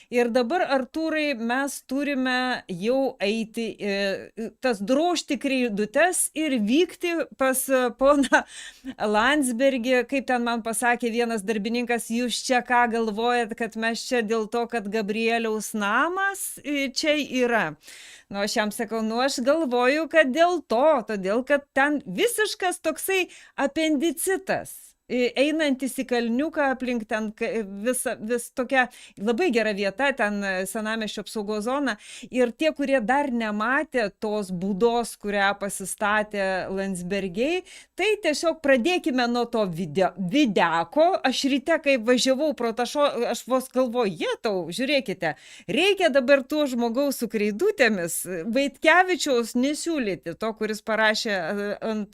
Ir dabar, Artūrai, mes turime jau eiti, tas drožti kreidutes ir vykti pas poną Landsbergį, kaip ten man pasakė vienas darbininkas, jūs čia ką galvojat, kad mes čia dėl to, kad Gabrieliaus namas čia yra. Nu, aš jam sakau, nu, aš galvoju, kad dėl to, todėl, kad ten visiškas toksai apendicitas. Einantis į Kalniuką aplink ten vis tokia labai gera vieta, ten senamiesčio apsaugos zona. Ir tie, kurie dar nematė tos būdos, kurią pasistatė Landsbergiai, tai tiesiog pradėkime nuo to videko. Aš ryte, kai važiavau pro tą aš vos galvoju, jetau, žiūrėkite, reikia dabar tuo žmogaus su kreidutėmis, Vaitkevičiaus nesiūlyti, to, kuris parašė ant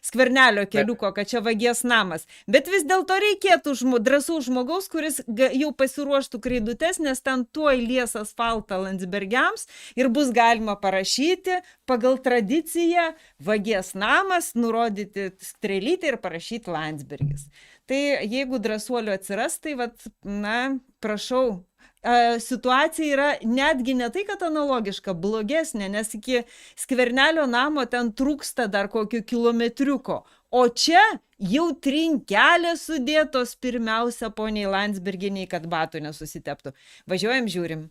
Skvernelio keliuko, kad čia vagies namas. Bet vis dėlto reikėtų drąsaus žmogaus, kuris jau pasiruoštų kreidutes, nes ten tuoj lies asfaltą Landsbergiams ir bus galima parašyti pagal tradiciją vagies namas, nurodyti strėlytę ir parašyti Landsbergis. Tai jeigu drąsuolių atsiras, tai prašau, situacija yra netgi ne tai, kad analogiška, blogesnė, nes iki Skvernelio namo ten trūksta dar kokio kilometriuko. O čia jau trinkelės sudėtos pirmiausia poniai Landsbergienei, kad batų nesusiteptų. Važiuojam, žiūrim.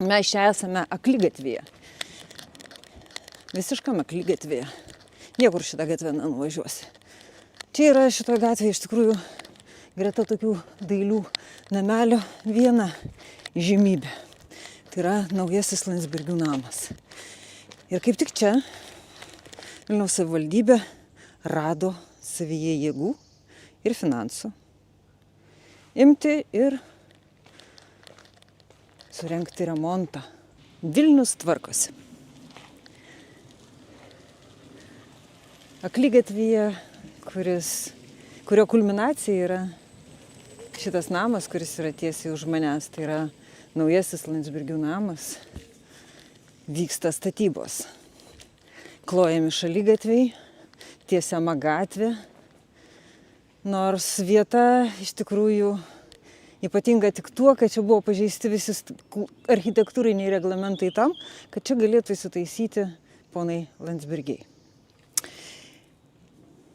Mes čia esame akligatvėje. Visiškam akligatvėje. Niekur šitą gatvę nenuvažiuosi. Čia yra šitoje gatvėje iš tikrųjų greta tokių dailių namelio viena žymybė. Tai yra naujasis Landsbergių namas. Ir kaip tik čia Vilniaus savivaldybė rado savyje jėgų ir finansų imti ir surengti remontą. Vilnius tvarkosi. Akligatvyje, kurio kulminacija yra šitas namas, kuris yra tiesiai už manęs, tai yra naujasis Landsbergių namas, vyksta statybos. Klojami šaligatviai, tiesiama gatvė, nors vieta iš tikrųjų ypatinga tik tuo, kad čia buvo pažeisti visi architektūriniai reglamentai tam, kad čia galėtų įsitaisyti ponai Landsbergiai.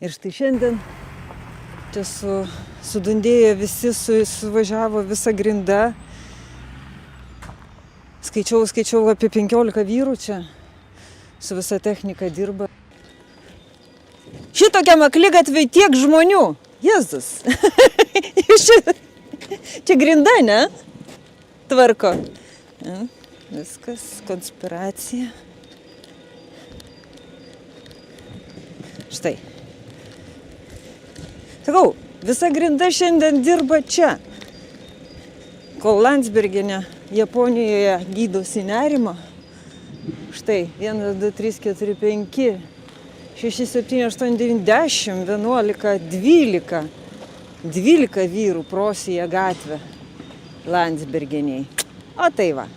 Ir štai šiandien čia sudundėjo visi, suvažiavo visa grinda. Skaičiau apie 15 vyrų čia. Su visa technika dirba. Šitokiam akligatviui tiek žmonių. Jėzus. Čia grinda, ne? Tvarko. Viskas, konspiracija. Štai. Sakau, visa grinda šiandien dirba čia. Kol Landsbergienė Japonijoje gydosi nerimą. Štai, 1, 2, 3, 4, 5, 6, 7, 8, 9, 10, 11, 12. 12 vyrų prosija gatvę Landsbergieniai. O tai va.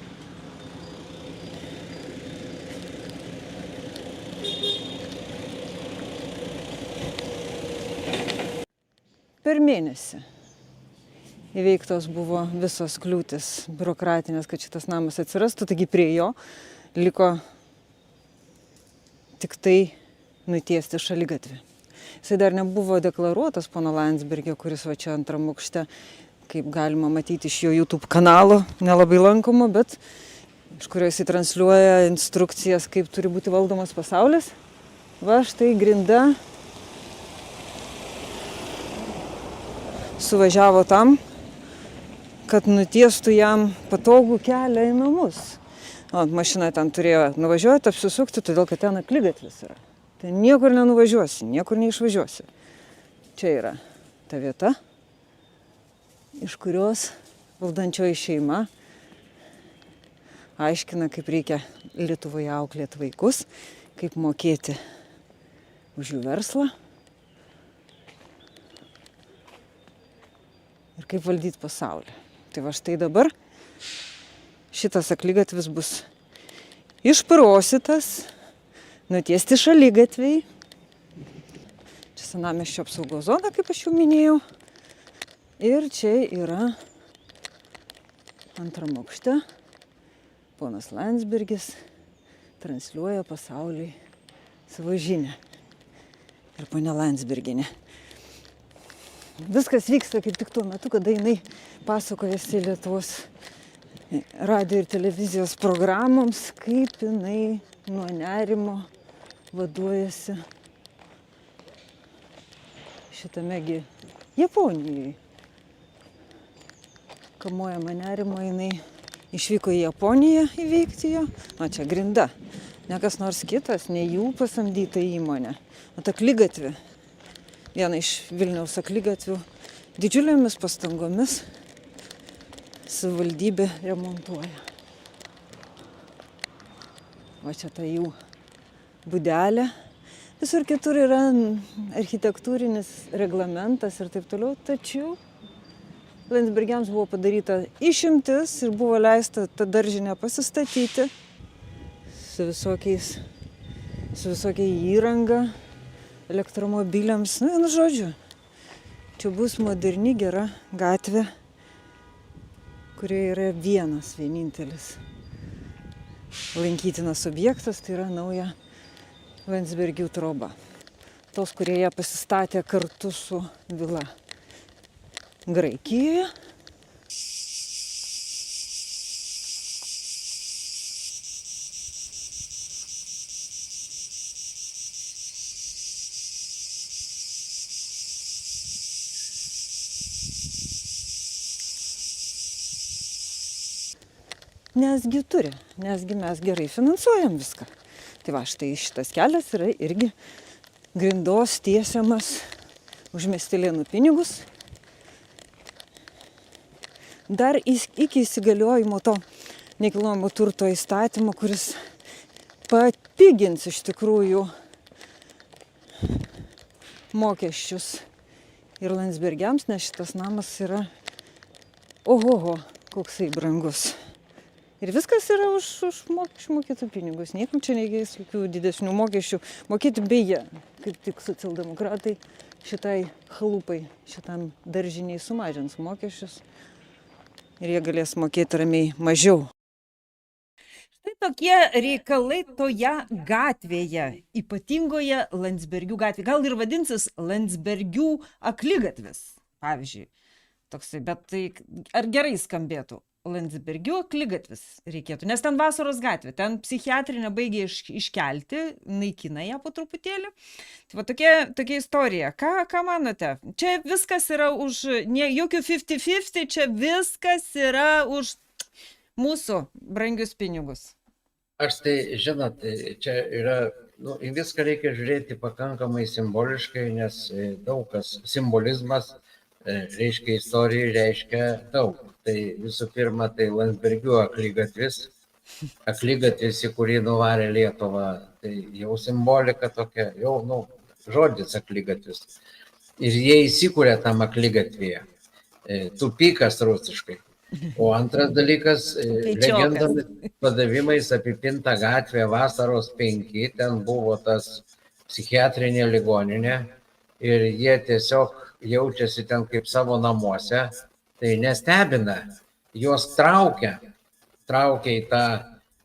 Per mėnesį įveiktos buvo visos kliūtis biurokratinės, kad šitas namas atsirastų, taigi prie jo liko tik tai nutiesti šaligatvį. Jisai dar nebuvo deklaruotas pono Landsbergio, kuris va čia antram aukšte, kaip galima matyti iš jo YouTube kanalo, nelabai lankomo, bet iš kurio jisai transliuoja instrukcijas, kaip turi būti valdomas pasaulis. Va štai grinda suvažiavo tam, kad nutiestų jam patogų kelią į namus. O, mašina ten turėjo nuvažiuoti, apsisukti, todėl kad ten akligatvis yra. Tai niekur nenuvažiuosi, niekur neišvažiuosi. Čia yra ta vieta, iš kurios valdančioji šeima aiškina, kaip reikia Lietuvoje auklėti vaikus, kaip mokėti už jų verslą ir kaip valdyti pasaulį. Tai va štai dabar šitas akligatvis bus išprosytas, nutiesti šaligatviai. Čia senamiesčio apsaugos zona, kaip aš jau minėjau. Ir čia yra antram aukšte. Ponas Landsbergis transliuoja pasauliui savo žinią. Ir ponia Landsbergienė. Viskas vyksta kaip tik tuo metu, kada jinai pasakojasi Lietuvos radijo ir televizijos programoms, kaip jinai nuo nerimo vaduojasi šitamegi Japonijoje. Kamuojama nerimo, jinai išvyko į Japoniją įveikti jo. O čia grinda. Ne kas nors kitas, ne jų pasamdyta įmonė. O akligatvė. Viena iš Vilniaus akligatvių didžiulėmis pastangomis savivaldybė remontuoja. Va čia ta jų būdelė. Visur kitur yra architektūrinis reglamentas ir taip toliau, tačiau Landsbergiams buvo padaryta išimtis ir buvo leista tą daržinę pasistatyti su visokia įranga elektromobiliams. Nu, žodžiu, čia bus moderni, gera gatvė, kurioje yra vienintelis lankytinas objektas, tai yra nauja Landsbergių troba. Tos, kurie ją pasistatė kartu su vila Graikijoje. Nesgi turi, nesgi mes gerai finansuojam viską. Tai va, štai šitas kelias yra irgi grindos tiesiamas už miestelėnų pinigus. Dar iki įsigaliojimo to nekilnojamo turto įstatymo, kuris papigins iš tikrųjų mokesčius ir Landsbergiams, nes šitas namas yra ohoho, koksai brangus. Ir viskas yra už mokesčių mokėtų pinigus. Niekam čia nereikės jokių didesnių mokesčių mokėti. Beje, kaip tik socialdemokratai šitai chalupai, šitam daržiniai sumažins mokesčius ir jie galės mokėti ramiai mažiau. Štai tokie reikalai toje gatvėje, ypatingoje Landsbergių gatvėje. Gal ir vadinsis Landsbergių akligatvis, pavyzdžiui. Toksai, bet tai ar gerai skambėtų? Landsbergių akligatvis reikėtų, nes ten Vasaros gatvė, ten psichiatrinę baigė iškelti, naikina ją po truputėlį. Tai va tokia istorija. Ką manote? Čia viskas yra už, ne jokių 50-50, čia viskas yra už mūsų brangius pinigus. Aš tai, žinot, čia yra, į viską reikia žiūrėti pakankamai simboliškai, nes daug kas simbolizmas reiškia istorijai, reiškia daug. Tai visų pirma, tai Landsbergių akligatvis, į kurį nuvarė Lietuvą, tai jau simbolika tokia, jau, žodis akligatvis. Ir jie įsikūrė tam akligatvėje, tupikas rusiškai. O antras dalykas, legendomis padavimais apipinta gatvė Vasaros 5, ten buvo tas psichiatrinė ligoninė ir jie tiesiog jaučiasi ten kaip savo namuose. Tai nestebina, juos traukia į tą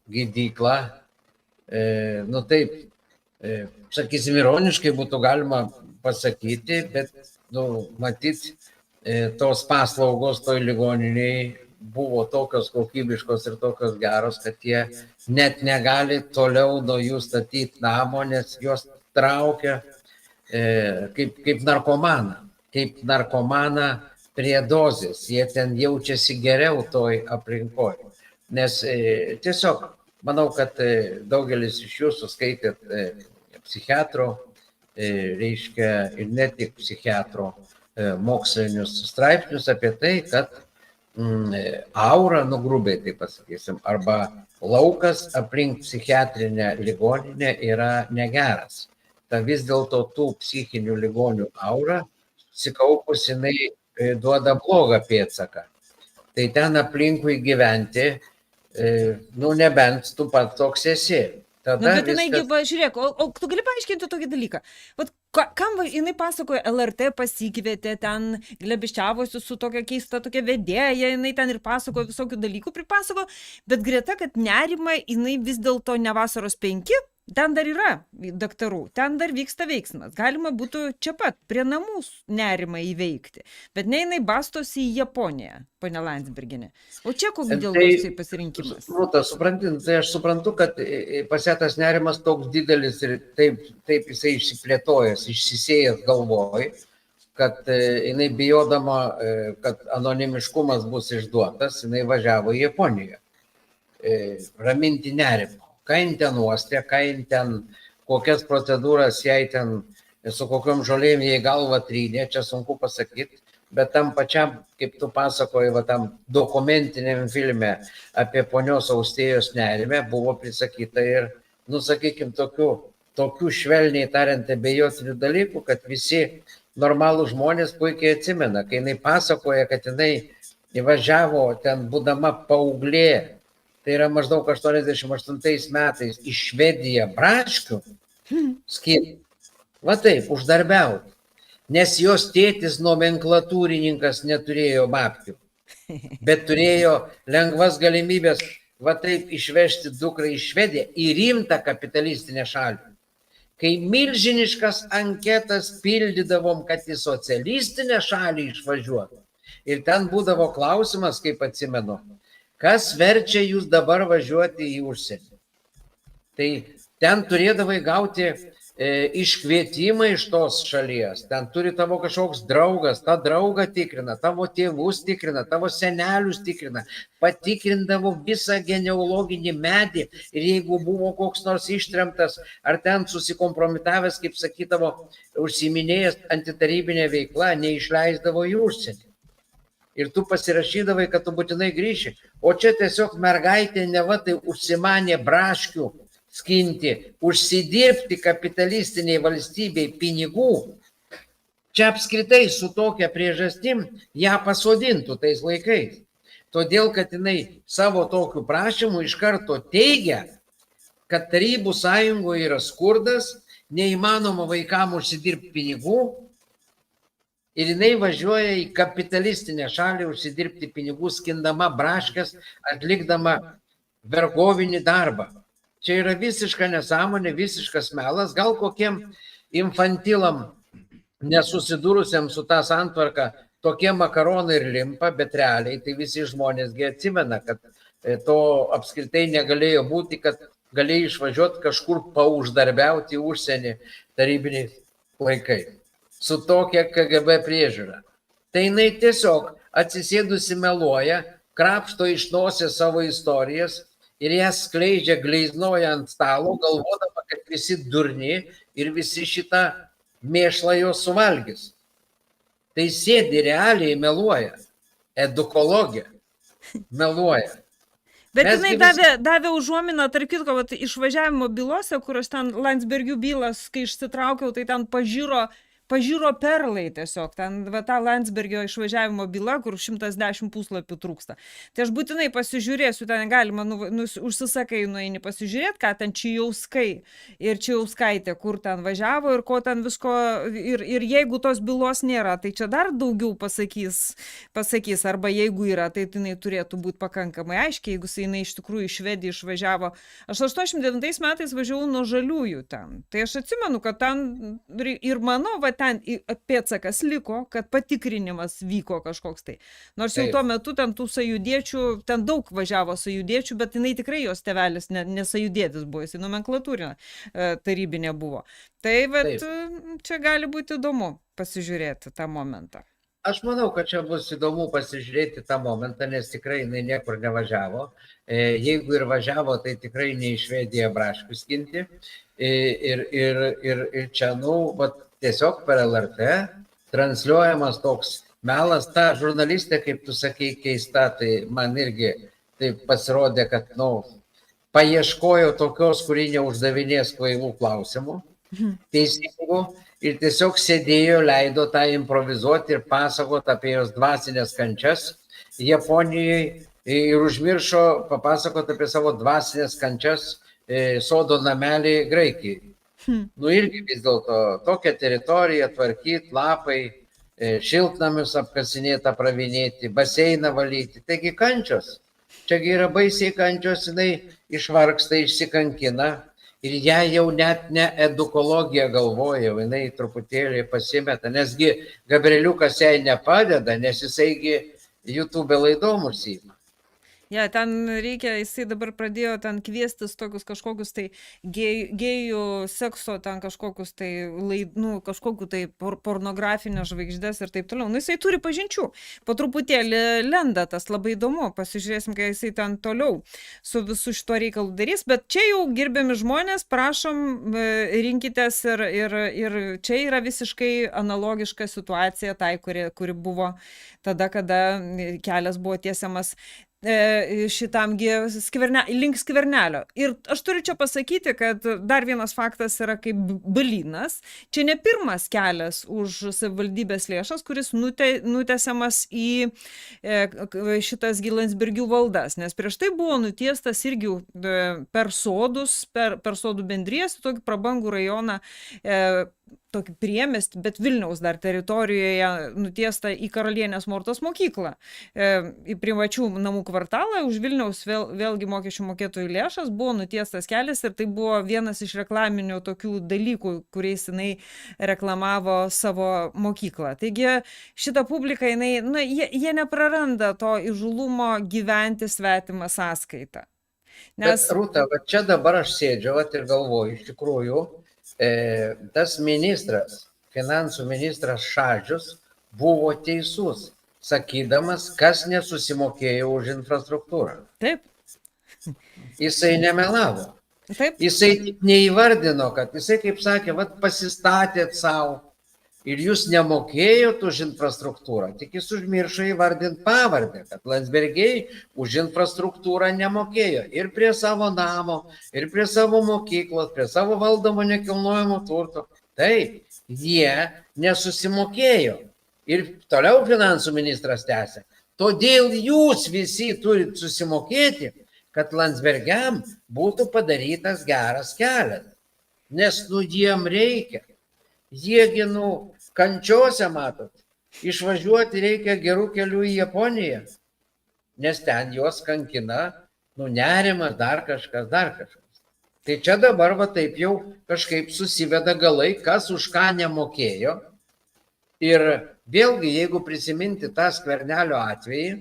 gydyklą, taip, sakysim, ironiškai būtų galima pasakyti, bet, matyt, tos paslaugos toj ligoniniai buvo tokios kokybiškos ir tokios geros, kad jie net negali toliau nuo jų statyti namo, nes juos traukia kaip narkomaną prie dozės, jie ten jaučiasi geriau toj aplinkoj. Nes tiesiog, manau, kad daugelis iš jūsų skaitėt psichiatro, reiškia ir ne tik psichiatro mokslinius straipsnius apie tai, kad aura, grubiai taip pasakysim, arba laukas aplink psichiatrinę ligoninę yra negeras. Ta vis dėlto tų psichinių ligonių aura susikaupusi, jinai duoda blogą pėdsaką. Tai ten aplinkui gyventi, nebent tu pat toks esi. Bet jinai, žiūrėk, o tu gali paaiškinti tokį dalyką? Vat Kam jinai pasakoja, LRT pasikvietė, ten glebiščiavosi su tokia keista tokia vedėja, jinai ten ir pasakoja visokių dalykų pripasako, bet greta, kad nerima, jinai vis dėlto ne Vasaros 5, ten dar yra daktarų, ten dar vyksta veiksmas. Galima būtų čia pat prie namų nerimą įveikti, bet ne jinai bastosi į Japoniją, ponia Landsbergienė. O čia koks dėl to pasirinkimas? Tai aš suprantu, kad pas ją tas nerimas toks didelis ir taip jisai išsiplėtojęs, išsisėjęs galvoj, kad jinai bijodama, kad anonimiškumas bus išduotas, jinai važiavo į Japoniją raminti nerimą. Ką jin ten uostė, ką jin ten, kokias procedūras jai ten, su kokiom žolėm jai galva trynė, čia sunku pasakyti, bet tam pačiam, kaip tu pasakoji, tam dokumentiniam filme apie ponios Austėjos nerimę buvo prisakyta ir, sakykim, tokių švelniai tariant abejotinių dalykų, kad visi normalūs žmonės puikiai atsimena, kai jinai pasakoja, kad jinai įvažiavo ten būdama paauglė. Tai yra maždaug 88 metais į Švediją braškių skinti. Va taip, uždarbiauti. Nes jos tėtis nomenklatūrininkas neturėjo babkių, bet turėjo lengvas galimybės va taip išvežti dukrą į Švediją, į rimtą kapitalistinę šalį. Kai milžiniškas anketas pildydavom, kad į socialistinę šalį išvažiuotų. Ir ten būdavo klausimas, kaip atsimenu, kas verčia jūs dabar važiuoti į užsienį? Tai ten turėdavai gauti iškvietimą iš tos šalies. Ten turi tavo kažkoks draugas, tą draugą tikrina, tavo tėvus tikrina, tavo senelius tikrina, patikrindavo visą genealoginį medį ir jeigu buvo koks nors ištremtas ar ten susikompromitavęs, kaip sakydavo, užsiiminėjęs antitarybinę veiklą, neišleisdavo į užsienį. Ir tu pasirašydavai, kad tu būtinai grįši. O čia tiesiog mergaitė neva tai užsimanė braškių skinti, užsidirbti kapitalistiniai valstybei pinigų. Čia apskritai su tokia priežastim ją pasodintų tais laikais. Todėl, kad jinai savo tokiu prašymu iš karto teigia, kad Tarybų sąjungoje yra skurdas, neįmanoma vaikams užsidirbti pinigų. Ir jinai važiuoja į kapitalistinę šalį užsidirbti pinigų, skindama braškes, atlikdama vergovinį darbą. Čia yra visiška nesąmonė, visiškas melas. Gal kokiem infantilam nesusidūrusiam su tą santvarką tokie makaronai ir limpa, bet realiai tai visi žmonėsgi atsimena, kad to apskritai negalėjo būti, kad galėjo išvažiuoti kažkur pauždarbiauti užsienį tarybiniais laikais. Su tokia KGB priežiūra. Tai jinai tiesiog atsisėdusi meluoja, krapšto iš nosės savo istorijas ir jas skleidžia, gleiznoja ant stalo, galvodama, kad visi durni ir visi šitą mėšlą jos suvalgys. Tai sėdi realiai meluoja. Edukologija meluoja. Bet jinai davė užuominą, tarp kitko, išvažiavimo bylose, kur aš ten Landsbergių bylas, kai išsitraukiau, tai ten pažiro perlai tiesiog, ten ta Landsbergio išvažiavimo byla, kur 110 puslapių trūksta. Tai aš būtinai pasižiūrėsiu, ten galima, užsisakai, nueini pasižiūrėti, ką ten Čijauskai ir Čijauskaitė, kur ten važiavo ir ko ten visko, ir jeigu tos bylos nėra, tai čia dar daugiau pasakys, arba jeigu yra, tai jinai turėtų būti pakankamai aiškiai, jeigu jinai iš tikrųjų iš Švediją išvažiavo. Aš 89 metais važiavau nuo Žaliųjų ten. Tai aš atsimenu, kad ten ir mano, ten pėdsakas liko, kad patikrinimas vyko kažkoks tai. Nors jau tuo metu ten tų sąjūdiečių, ten daug važiavo sąjūdiečių, bet jinai tikrai jos tėvelis nesąjūdėtis buvo, jis nomenklatūrinė tarybinė buvo. Tai čia gali būti įdomu pasižiūrėti tą momentą. Aš manau, kad čia bus įdomu pasižiūrėti tą momentą, nes tikrai jinai niekur nevažiavo. Jeigu ir važiavo, tai tikrai ne į Švediją braškių skinti. Ir čia, tiesiog per LRT transliuojamas toks melas. Ta žurnalistė, kaip tu sakei, keista, tai man irgi taip pasirodė, kad, paieškojo tokios, kuri neuždavinės kvailų klausimų, teisingų, ir tiesiog sėdėjo, leido tą improvizuoti ir pasakoti apie jos dvasinės kančias Japonijoje ir užmiršo papasakoti apie savo dvasinės kančias sodo namelį Graikijai. Nu irgi vis dėlto tokią teritoriją tvarkyti, lapai, šiltnamius apkasinėti, apravinėti, baseiną valyti. Taigi kančios. Čiagi yra baisiai kančios, jinai išvargsta, išsikankina ir ją jau net ne edukologija galvoja, jinai truputėlį pasimeta, nesgi Gabrieliukas jai nepadeda, nes jisaigi YouTube laidom užsiima. Ja, ten reikia, jisai dabar pradėjo ten kviestis tokius kažkokius tai gėjų sekso, ten kažkokius tai, kažkokiu tai pornografinės žvaigždės ir taip toliau. Nu, jisai turi pažinčių. Po truputėlį lenda tas, labai įdomu. Pasižiūrėsim, kai jisai ten toliau su visu šituo reikalu darys. Bet čia jau, gerbiami žmonės, prašom, rinkitės ir čia yra visiškai analogiška situacija tai, kuri buvo tada, kada kelias buvo tiesiamas šitamgi link Skvernelio. Ir aš turiu čia pasakyti, kad dar vienas faktas yra kaip Balynas. Čia ne pirmas kelias už savivaldybės lėšas, kuris nutesiamas į šitas Landsbergių valdas, nes prieš tai buvo nutiestas irgi per sodus, per sodų bendrijas, tokį prabangų rajoną, tokį priemiestį, bet Vilniaus dar teritorijoje nutiesta į Karalienės Mortos mokyklą, į privačių namų kvartalą, už Vilniaus vėlgi mokesčių mokėtojų lėšas buvo nutiestas kelias ir tai buvo vienas iš reklaminių tokių dalykų, kuriais jinai reklamavo savo mokyklą. Taigi šita publika, jie nepraranda to įžūlumo gyventi svetimą sąskaitą. Bet Rūta, čia dabar aš sėdžiu ir galvoju, iš tikrųjų, tas ministras, finansų ministras Šadžius buvo teisus, sakydamas, kas nesusimokėjo už infrastruktūrą. Taip. Jisai nemelavo. Taip. Jisai neįvardino, kad jisai, kaip sakė, pasistatėt savo ir jūs nemokėjot už infrastruktūrą, tik jis užmiršo įvardinti pavardę, kad Landsbergiai už infrastruktūrą nemokėjo ir prie savo namo, ir prie savo mokyklos, prie savo valdomo nekilnojamo turto. Taip, jie nesusimokėjo. Ir toliau finansų ministras tęsė. Todėl jūs visi turit susimokėti, kad Landsbergiam būtų padarytas geras kelias. Nes jiem reikia. Jiegi, kančiose, matot, išvažiuoti reikia gerų kelių į Japoniją, nes ten juos kankina, nerimas, dar kažkas. Tai čia dabar taip jau kažkaip susiveda galai, kas už ką nemokėjo. Ir vėlgi, jeigu prisiminti tą Skvernelio atvejį,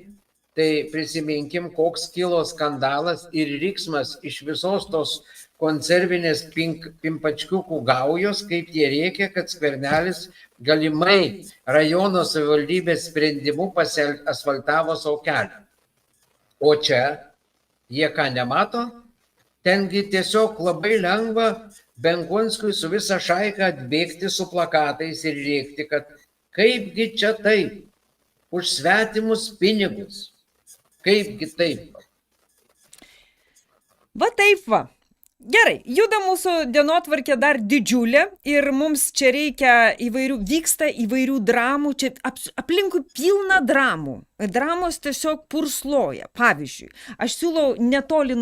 tai prisiminkim, koks kilo skandalas ir riksmas iš visos tos konservinės pimpačkiukų gaujos, kaip jie rėkė, kad Skvernelis galimai rajono savivaldybės sprendimu asfaltavo savo kelią. O čia jie ką nemato? Tengi tiesiog labai lengva Benkunskui su visa šaika atbėgti su plakatais ir rėkti, kad kaipgi čia taip, už svetimus pinigus, kaipgi taip. Va taip va. Gerai, juda mūsų dienotvarkė dar didžiulė ir mums čia reikia vyksta įvairių dramų, čia aplinkui pilna dramų. Dramos tiesiog pursloja. Pavyzdžiui, aš siūlau netoli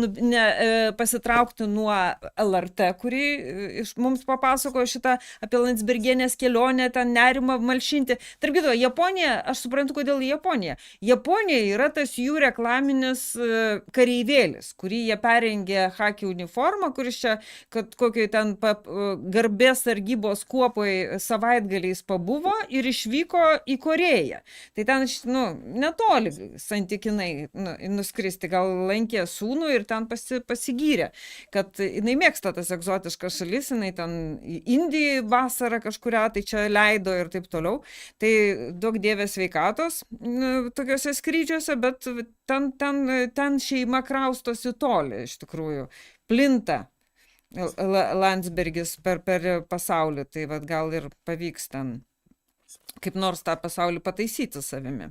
pasitraukti nuo LRT, kuri mums papasakojo šitą apie Landsbergienės kelionę, ten nerimą malšinti. Tarp kitko, Japonija, aš suprantu, kodėl Japonija. Japonija yra tas jų reklaminis kareivėlis, kurį jie perengė chaki uniformą, kuris čia, kad kokiai ten garbės sargybos kuopoj savaitgaliais pabuvo ir išvyko į Korėją. Tai ten, netoli santykinai nuskristi, gal lankė sūnų ir ten pasigyrė, kad jinai mėgsta tas egzotiškas šalis, jinai ten Indijai vasarą kažkuria, tai čia leido ir taip toliau. Tai daug dievės sveikatos tokiuose skrydžiuose, bet ten šeima kraustosi toli, iš tikrųjų. Plinta Landsbergis per pasaulį, tai gal ir pavyks ten kaip nors tą pasaulį pataisyti savimi.